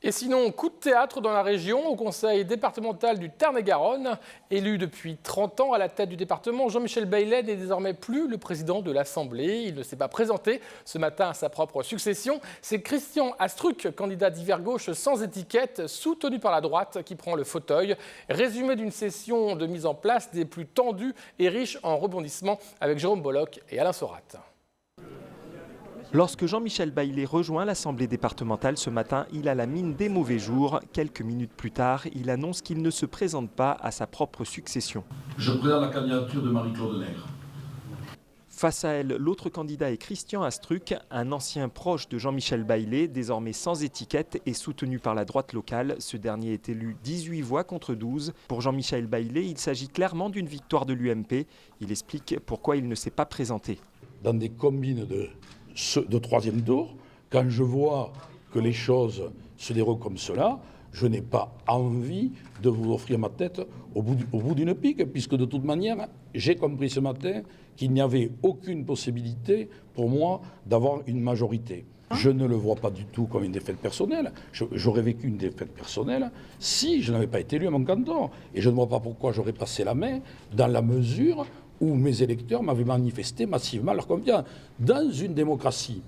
Et sinon, coup de théâtre dans la région, au conseil départemental du Tarn-et-Garonne. Élu depuis 30 ans à la tête du département, Jean-Michel Baillet n'est désormais plus le président de l'Assemblée. Il ne s'est pas présenté ce matin à sa propre succession. C'est Christian Astruc, candidat d'hiver gauche sans étiquette, soutenu par la droite, qui prend le fauteuil. Résumé d'une session de mise en place des plus tendues et riches en rebondissements avec Jérôme Bolloc et Alain Sorat. Lorsque Jean-Michel Baillet rejoint l'Assemblée départementale ce matin, il a la mine des mauvais jours. Quelques minutes plus tard, il annonce qu'il ne se présente pas à sa propre succession. Je présente la candidature de Marie-Claude Nègre. Face à elle, l'autre candidat est Christian Astruc, un ancien proche de Jean-Michel Baillet, désormais sans étiquette et soutenu par la droite locale. Ce dernier est élu 18 voix contre 12. Pour Jean-Michel Baillet, il s'agit clairement d'une victoire de l'UMP. Il explique pourquoi il ne s'est pas présenté. Dans des combines de troisième tour, quand je vois que les choses se déroulent comme cela, je n'ai pas envie de vous offrir ma tête au bout d'une pique, puisque de toute manière, j'ai compris ce matin qu'il n'y avait aucune possibilité pour moi d'avoir une majorité. Je ne le vois pas du tout comme une défaite personnelle. J'aurais vécu une défaite personnelle si je n'avais pas été élu à mon canton. Et je ne vois pas pourquoi j'aurais passé la main dans la mesure où mes électeurs m'avaient manifesté massivement leur confiance. Dans une démocratie,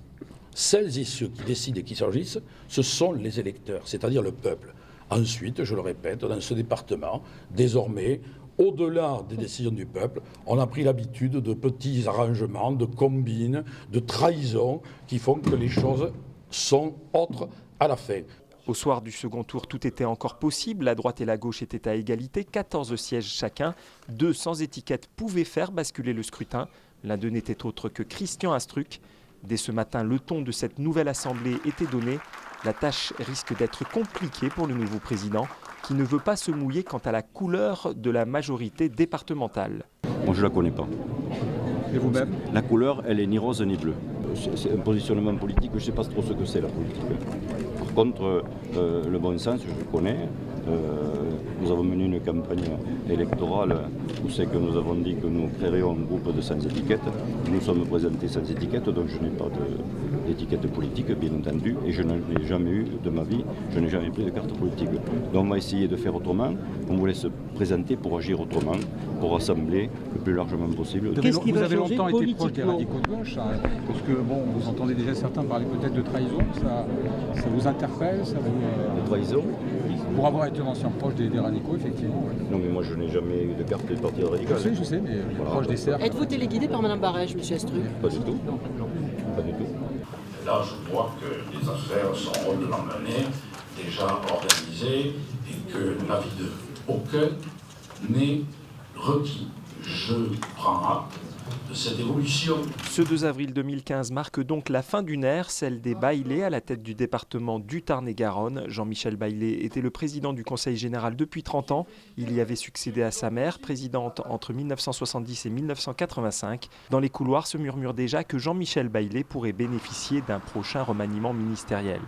celles et ceux qui décident et qui s'agissent, ce sont les électeurs, c'est-à-dire le peuple. Ensuite, je le répète, dans ce département, désormais, au-delà des décisions du peuple, on a pris l'habitude de petits arrangements, de combines, de trahisons qui font que les choses sont autres à la fin. Au soir du second tour, tout était encore possible. La droite et la gauche étaient à égalité, 14 sièges chacun. 2 sans étiquette pouvaient faire basculer le scrutin. L'un d'eux n'était autre que Christian Astruc. Dès ce matin, le ton de cette nouvelle assemblée était donné. La tâche risque d'être compliquée pour le nouveau président, qui ne veut pas se mouiller quant à la couleur de la majorité départementale. Moi, je ne la connais pas. Et vous-même ? La couleur, elle est ni rose ni bleue. C'est un positionnement politique, je ne sais pas trop ce que c'est la politique. Par contre, le bon sens, je le connais. Nous avons mené une campagne électorale où c'est que nous avons dit que nous créerions un groupe de sans étiquette. Nous sommes présentés sans étiquette, donc je n'ai pas d'étiquette politique, bien entendu, et je n'ai jamais eu de ma vie, je n'ai jamais pris de carte politique. Donc on va essayer de faire autrement. On voulait se présenter pour agir autrement, pour rassembler le plus largement possible. Vous avez longtemps été proche des radicaux de gauche, hein, parce que bon, vous entendez déjà certains parler peut-être de trahison, ça vous interpelle, ça vous... De trahison ? Pour avoir été un ancien proche des radicaux, effectivement. Non, mais moi je n'ai jamais eu de carte du Parti radical. Je sais, mais voilà. Proche des cercles. Êtes-vous téléguidé par Mme Barège, M. Astruc ? Pas du tout. Pas du tout. Là, je crois que les affaires sont rondement menées, déjà organisées, et que l'avis de aucun n'est requis. Je prends acte de cette évolution. Ce 2 avril 2015 marque donc la fin d'une ère, celle des Baillet à la tête du département du Tarn-et-Garonne. Jean-Michel Baillet était le président du Conseil général depuis 30 ans. Il y avait succédé à sa mère, présidente entre 1970 et 1985. Dans les couloirs se murmure déjà que Jean-Michel Baillet pourrait bénéficier d'un prochain remaniement ministériel.